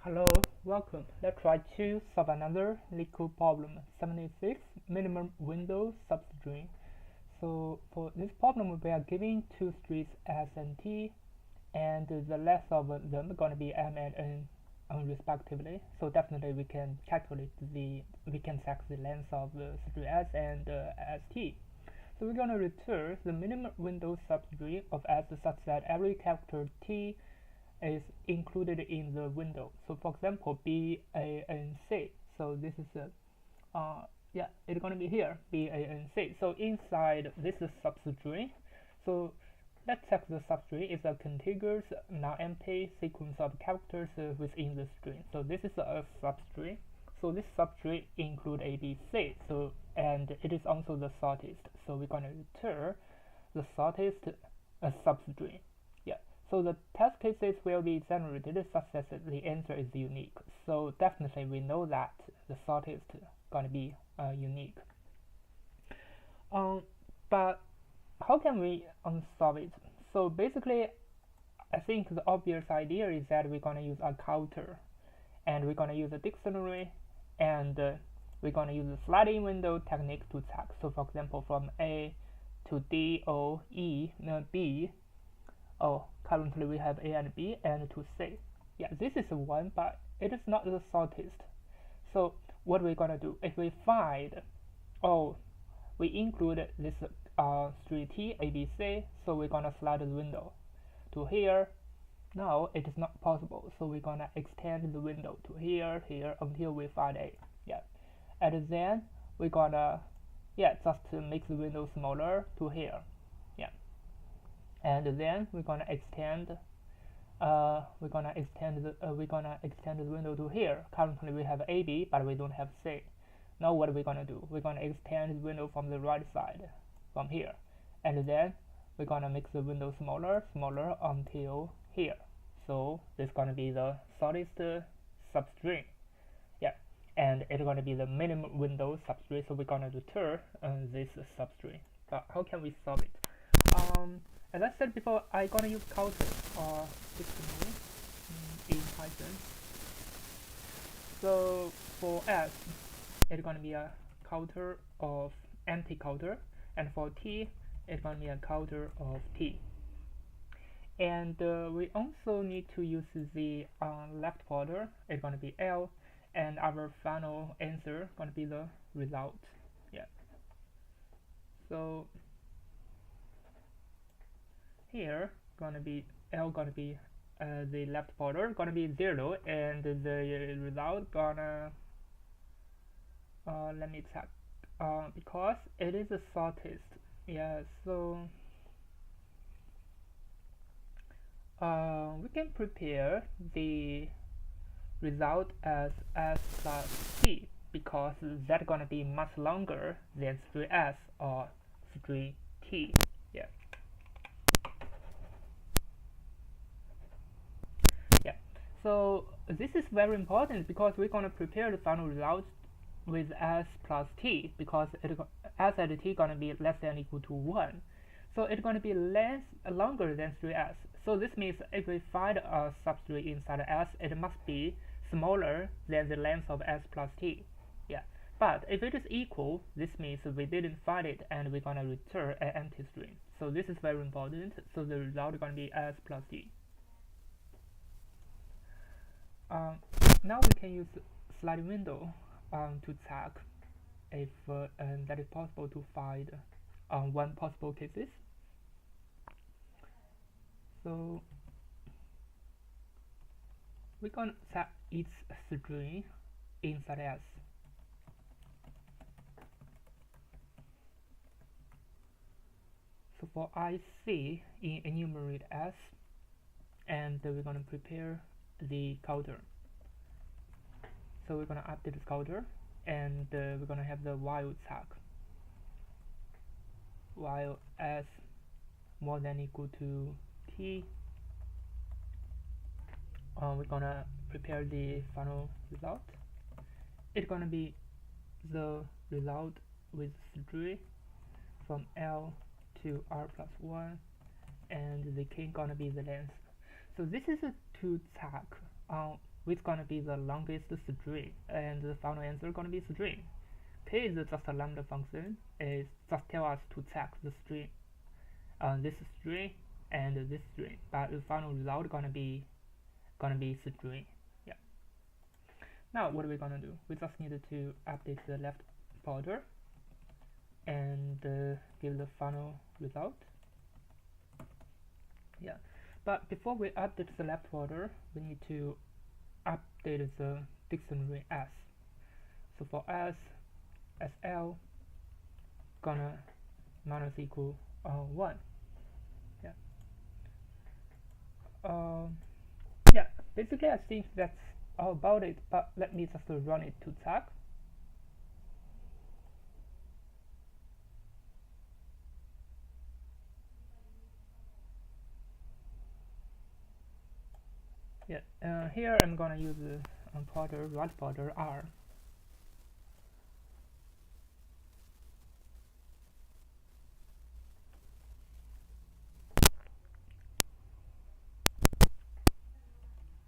Hello, welcome. Let's try to solve another Leetcode problem 76 minimum window substring. So for this problem we are given two streets S and T, and the length of them are going to be M and N respectively. So definitely we can check the length of the street S and ST. So we're going to return the minimum window substring of S such that every character T is included in the window. So for example, B, A, N, C. So this is it's gonna be here, B, A, N, C. So inside this is substring. So let's check the substring is a contiguous, non-empty sequence of characters within the string. So this is a substring. So this substring include A, B, C. So and it is also the shortest. So we're gonna return the shortest substring. So the test cases will be generated such that the answer is unique. So definitely we know that the shortest gonna be unique. But how can we solve it? So basically, I think the obvious idea is that we're gonna use a counter, and we're gonna use a dictionary, and we're gonna use the sliding window technique to check. So for example, from A to D, O, E, B. Currently we have A and B, and to C. Yeah, this is one, but it is not the shortest. So what we're gonna do, if we find, we include this street T, A, B, C, so we're gonna slide the window to here. Now it is not possible, so we're gonna extend the window to here, until we find A. Yeah, and then we're gonna just to make the window smaller to here. Yeah, and then we're gonna extend the window to here. Currently we have AB, but we don't have C. Now what are we gonna do? We're gonna extend the window from the right side, from here, and then we're gonna make the window smaller until here. So this is gonna be the shortest substring. Yeah, and it's gonna be the minimum window substring. So we're gonna return this substring. But how can we solve it? As I said before, I'm gonna use counter or dictionary in Python. So for S, it's gonna be a counter of empty counter, and for T, it's gonna be a counter of T. And we also need to use the left border. It's gonna be L, and our final answer gonna be the result. Yeah. So here gonna be L gonna be the left border gonna be 0, and the result gonna let me check because it is the shortest. Yeah, so we can prepare the result as S plus T, because that's gonna be much longer than string S or string T. Yeah. So this is very important because we're going to prepare the final result with S plus T, because S and T going to be less than or equal to 1. So it's going to be longer than string S. So this means if we find a substring inside S, it must be smaller than the length of S plus T. Yeah. But if it is equal, this means we didn't find it, and we're going to return an empty string. So this is very important. So the result is going to be S plus T. Now we can use sliding window to check if that is possible to find one possible cases. So we're gonna set each string inside S. So for IC in enumerate S, and we're gonna prepare the counter. So we're gonna update this counter, and we're gonna have the while check. While S more than or equal to T, we're gonna prepare the final result. It's gonna be the result with string from L to R plus 1, and the key gonna be the length. So this is to check which gonna be the longest string, and the final answer gonna be string. K is just a lambda function. It just tell us to check the string, this string and this string, but the final result gonna be string. Yeah. Now what are we gonna do? We just need to update the left border and give the final result. Yeah, but before we update the left border, we need to update the dictionary s. So for s, sl gonna minus equal 1. Yeah. Yeah, basically I think that's all about it, but let me just run it to check. Yeah, here I'm gonna use the border, right border R.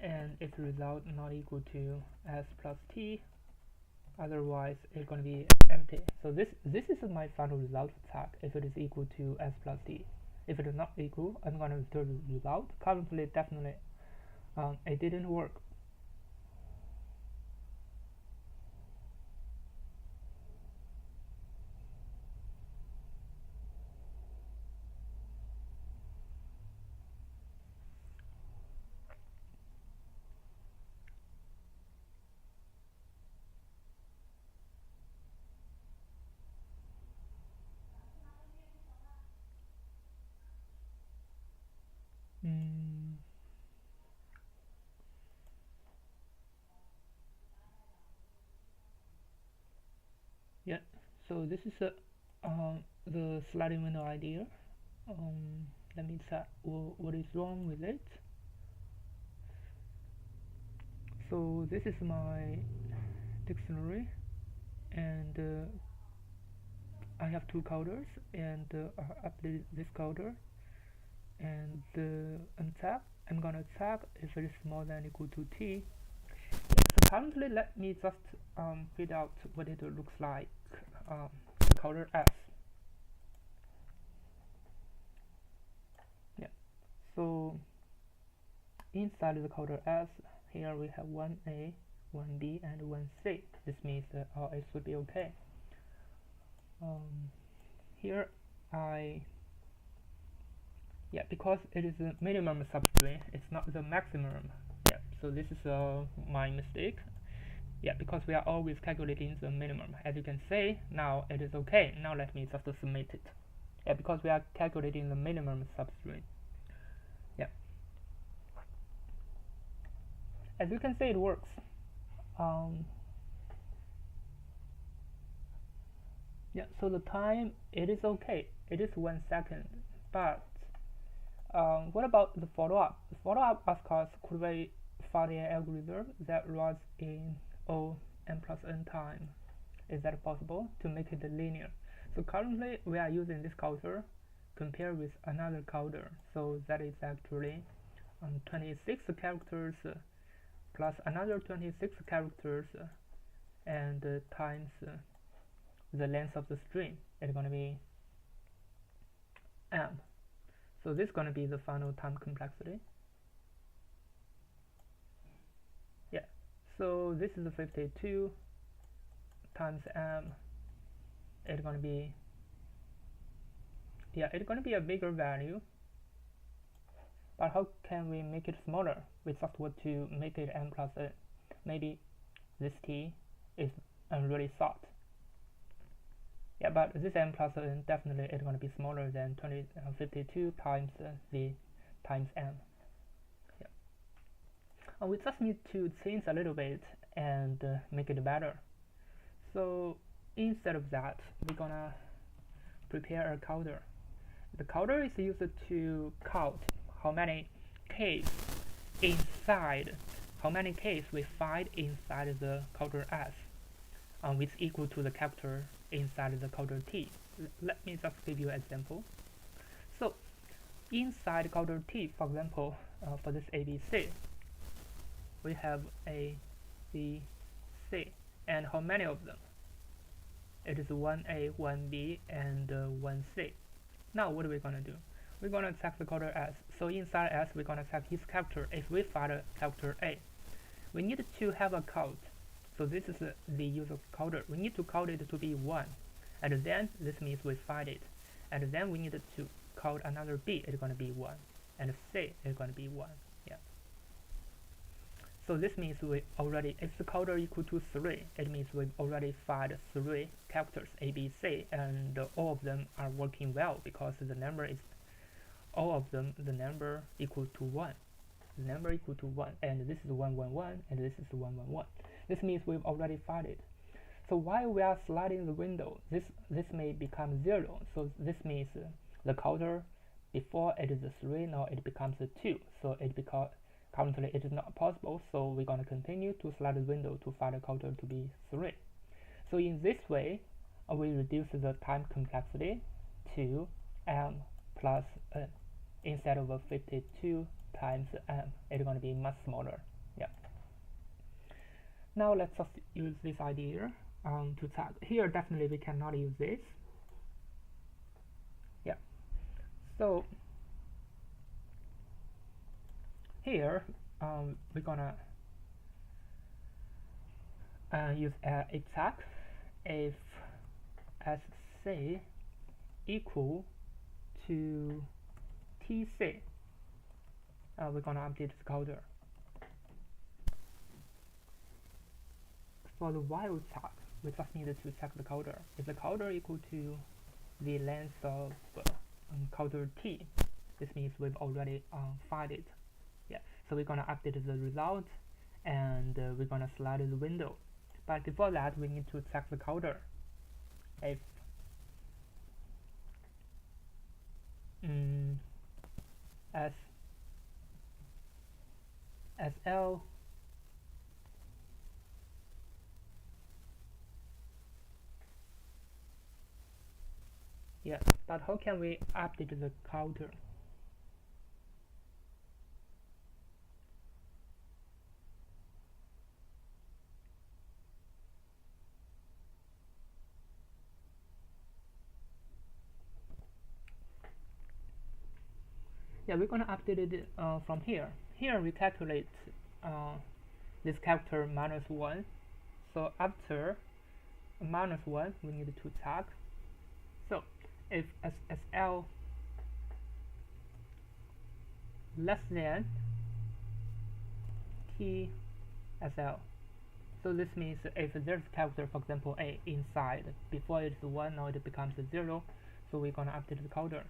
And if the result not equal to s plus t, otherwise it's gonna be empty. So this is my final result tag if it is equal to s plus t. If it is not equal, I'm gonna return the result. Currently, definitely, it didn't work. Yeah, so this is the sliding window idea. Let me check what is wrong with it. So this is my dictionary, and I have two counters, and I update this counter, and uncheck. I'm gonna check if it is more than or equal to t. So currently, let me just print out what it looks like. The counter s. Yeah. So inside the counter s, here we have 1a, 1b, and 1c. This means that it should be okay. Here because it is a minimum substring, it's not the maximum. Yeah, so this is my mistake. Yeah, because we are always calculating the minimum. As you can see, now it is okay. Now let me just submit it. Yeah, because we are calculating the minimum substring. Yeah. As you can see, it works. Yeah, so the time, it is okay. It is 1 second. But what about the follow-up? The follow-up asks us, could we find an algorithm that runs in O n plus n time? Is that possible to make it linear? So currently we are using this counter compared with another counter. So that is actually 26 characters plus another 26 characters and times the length of the string. It's going to be m. So this is going to be the final time complexity. Yeah. So this is 52 times m. It's going to be it's going to be a bigger value. But how can we make it smaller? We just want to make it m plus n. Maybe this t is really short. Yeah, but this m plus n definitely is going to be smaller than 52 times the times m. Yeah. We just need to change a little bit and make it better. So instead of that, we're gonna prepare a counter. The counter is used to count how many keys we find inside the counter s, which is equal to the character inside the counter t. Let me just give you an example. So inside counter t, for example, for this ABC, we have A, B, C, and how many of them? It is 1A, 1B, and 1C. Now what are we gonna do? We're gonna check the coder S. So inside S, we're gonna check his character. If we find a character A, we need to have a count. So this is the user coder. We need to count it to be 1, and then this means we find it. And then we need to count another B. It's gonna be 1, and C is gonna be 1. Yeah. So this means we already, if the counter equal to 3, it means we've already found 3 characters A, B, C, and all of them are working well because the number is, all of them, the number equal to 1. The number equal to 1, and this is 1, 1, 1, and this is 1, 1, 1. This means we've already found it. So while we are sliding the window, this may become 0. So this means the counter before it is 3, now it becomes 2. So it becomes, currently it is not possible, so we're going to continue to slide the window to find the counter to be 3. So in this way, we reduce the time complexity to m plus n. Instead of 52 times m, it's going to be much smaller. Yeah. Now let's just use this idea to check. Here definitely we cannot use this. Yeah. So here we're gonna use a check if SC equal to TC. We're gonna update the coder. For the while check, we just needed to check the coder. If the coder equal to the length of coder T, this means we've already found it. Yeah, so we're gonna update the result, and we're gonna slide the window. But before that, we need to check the coder. If SL yeah, but how can we update the counter? Yeah, we're gonna update it from here. Here we calculate this character -1. So after -1, we need to check. So if SSL less than TSL, so this means if there's character, for example A, inside, before it's 1, now it becomes 0, so we're gonna update the coder.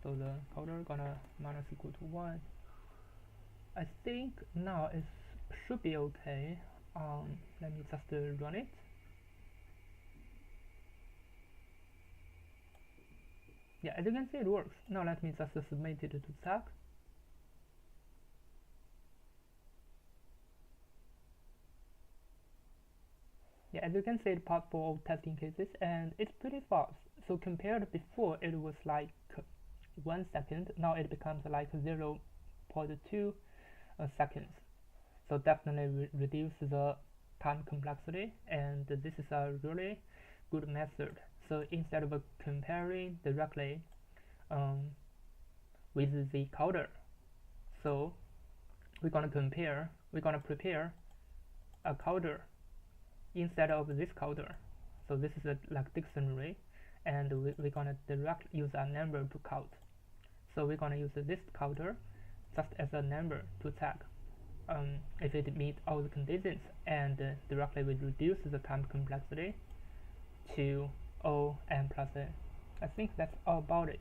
So the coder gonna minus equal to 1. I think now it should be okay. Let me just run it. Yeah, as you can see, it works. Now let me just submit it to check. Yeah, as you can see, it passed for all testing cases, and it's pretty fast. So compared before, it was like 1 second. Now it becomes like 0.2 seconds. So definitely reduce the time complexity, and this is a really good method. So instead of comparing directly with the coder, so we're gonna prepare a coder instead of this coder. So this is like dictionary, and we're gonna use a number to count. So we're gonna use this counter just as a number to check if it meets all the conditions, and directly we reduce the time complexity to O n plus n. I think that's all about it.